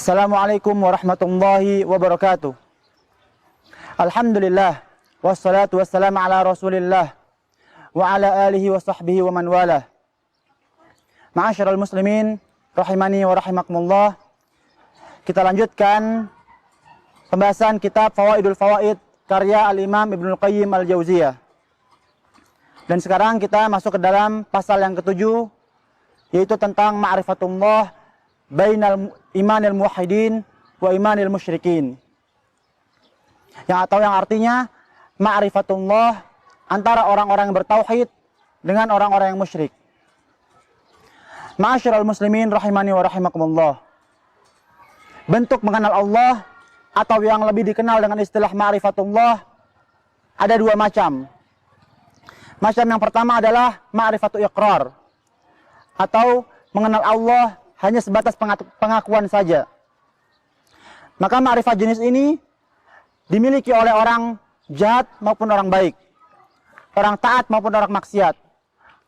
Assalamualaikum warahmatullahi wabarakatuh. Alhamdulillah wassalatu wassalamu ala Rasulillah wa ala alihi wa sahbihi wa man walah. Ma'asyiral muslimin rahimani wa rahimakumullah. Kita lanjutkan pembahasan kitab Fawaidul Fawaid karya Al-Imam Ibnul Qayyim Al-Jauziyah. Dan sekarang kita masuk ke dalam pasal yang ketujuh, yaitu tentang ma'rifatullah bainal imanil muwahhidin wa imanil musyrikin. Yang artinya ma'rifatullah antara orang-orang yang bertauhid dengan orang-orang yang musyrik. Ma'asyiral muslimin rahimani wa rahimakumullah. Bentuk mengenal Allah atau yang lebih dikenal dengan istilah ma'rifatullah ada dua macam. Macam yang pertama adalah ma'rifatu iqrar, atau mengenal Allah hanya sebatas pengakuan saja. Maka ma'rifat jenis ini dimiliki oleh orang jahat maupun orang baik, orang taat maupun orang maksiat,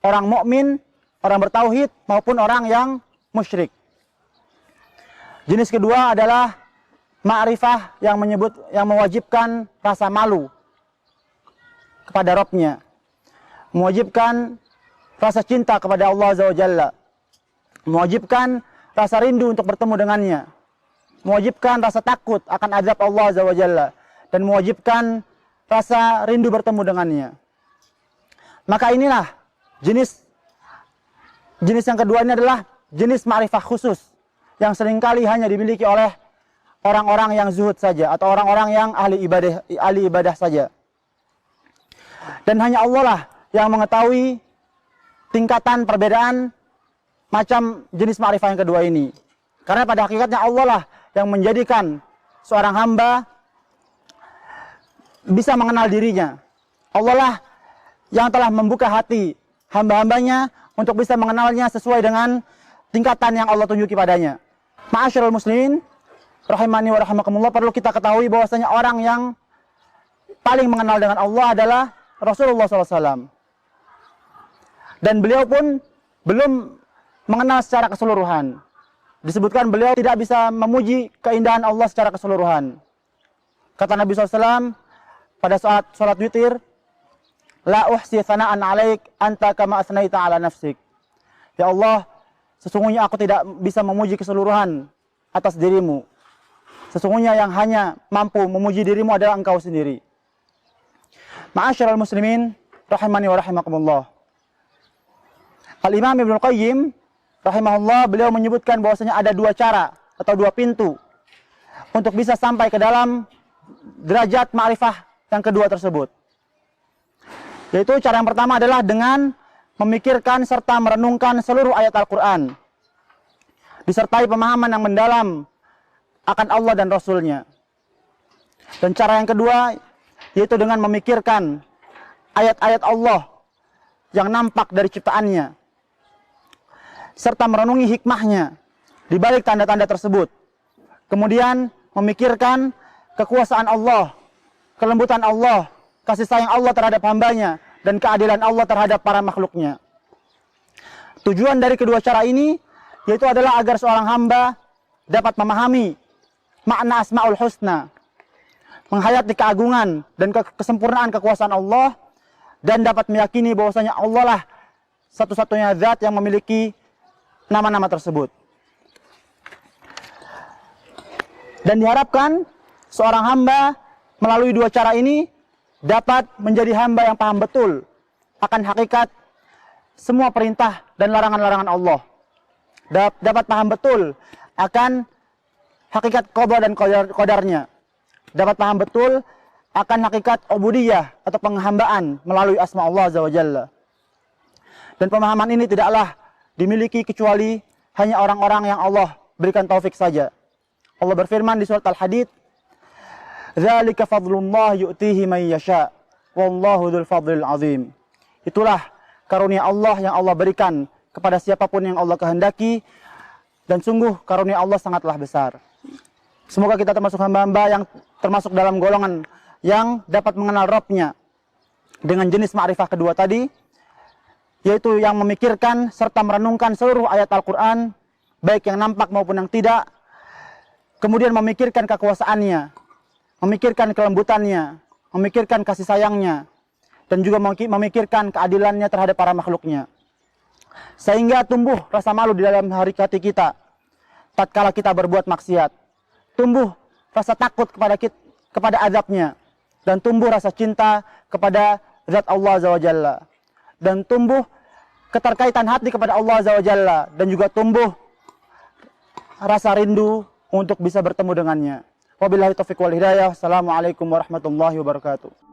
orang mukmin, orang bertauhid maupun orang yang musyrik. Jenis kedua adalah ma'rifah yang mewajibkan rasa malu kepada Rabb-Nya, mewajibkan rasa cinta kepada Allah Azza wa Jalla, mewajibkan rasa rindu untuk bertemu dengannya, mewajibkan rasa takut akan azab Allah Azza wa Jalla, dan mewajibkan rasa rindu bertemu dengannya. Maka inilah jenis yang kedua, ini adalah jenis ma'rifah khusus yang seringkali hanya dimiliki oleh orang-orang yang zuhud saja, atau orang-orang yang ahli ibadah saja. Dan hanya Allah lah yang mengetahui tingkatan perbedaan macam jenis ma'rifah yang kedua ini. Karena pada hakikatnya Allah lah yang menjadikan seorang hamba bisa mengenal dirinya. Allah lah yang telah membuka hati hamba-hambanya untuk bisa mengenalnya sesuai dengan tingkatan yang Allah tunjuki padanya. Ma'asyiral muslimin rahimani wa rahimakumullah, perlu kita ketahui bahwasanya orang yang paling mengenal dengan Allah adalah Rasulullah SAW. Dan beliau pun belum mengenal secara keseluruhan. Disebutkan beliau tidak bisa memuji keindahan Allah secara keseluruhan. Kata Nabi SAW pada saat sholat witir, La uhsi thana'an alaik anta kama asnaita ala nafsik. Ya Allah, sesungguhnya aku tidak bisa memuji keseluruhan atas dirimu. Sesungguhnya yang hanya mampu memuji dirimu adalah engkau sendiri. Ma'asyiral muslimin rahimani wa rahimakumullah. Al-Imam Ibnul Qayyim rahimahullah, beliau menyebutkan bahwasanya ada dua cara atau dua pintu untuk bisa sampai ke dalam derajat ma'rifah yang kedua tersebut. Yaitu cara yang pertama adalah dengan memikirkan serta merenungkan seluruh ayat Al-Quran, disertai pemahaman yang mendalam akan Allah dan Rasul-Nya. Dan cara yang kedua yaitu dengan memikirkan ayat-ayat Allah yang nampak dari ciptaannya, serta merenungi hikmahnya di balik tanda-tanda tersebut. Kemudian memikirkan kekuasaan Allah, kelembutan Allah, kasih sayang Allah terhadap hambanya, dan keadilan Allah terhadap para makhluknya. Tujuan dari kedua cara ini yaitu adalah agar seorang hamba dapat memahami makna Asmaul Husna, menghayati keagungan dan kesempurnaan kekuasaan Allah, dan dapat meyakini bahwasanya Allah lah satu-satunya zat yang memiliki nama-nama tersebut. Dan diharapkan seorang hamba melalui dua cara ini dapat menjadi hamba yang paham betul akan hakikat semua perintah dan larangan-larangan Allah. Dapat paham betul akan hakikat qada dan qadarnya. Dapat paham betul akan hakikat ubudiyah atau penghambaan melalui asma Allah Azza wa Jalla. Dan pemahaman ini tidaklah dimiliki kecuali hanya orang-orang yang Allah berikan taufik saja. Allah berfirman di surat Al-Hadid, "Dzalika fadlullah yu'tihi man yasha, wallahu dzul fadlil azim." Itulah karunia Allah yang Allah berikan kepada siapapun yang Allah kehendaki, dan sungguh karunia Allah sangatlah besar. Semoga kita termasuk hamba-hamba yang termasuk dalam golongan yang dapat mengenal Rabb-Nya dengan jenis ma'rifah kedua tadi, yaitu yang memikirkan serta merenungkan seluruh ayat Al-Quran, baik yang nampak maupun yang tidak, kemudian memikirkan kekuasaannya, memikirkan kelembutannya, memikirkan kasih sayangnya, dan juga memikirkan keadilannya terhadap para makhluknya. Sehingga tumbuh rasa malu di dalam hati kita tatkala kita berbuat maksiat. Tumbuh rasa takut kepada azabnya, dan tumbuh rasa cinta kepada zat Allah Azza wa Jalla, dan tumbuh keterkaitan hati kepada Allah Azza wa Jalla, dan juga tumbuh rasa rindu untuk bisa bertemu dengannya. Wabillahi taufiq wal hidayah. Assalamualaikum warahmatullahi wabarakatuh.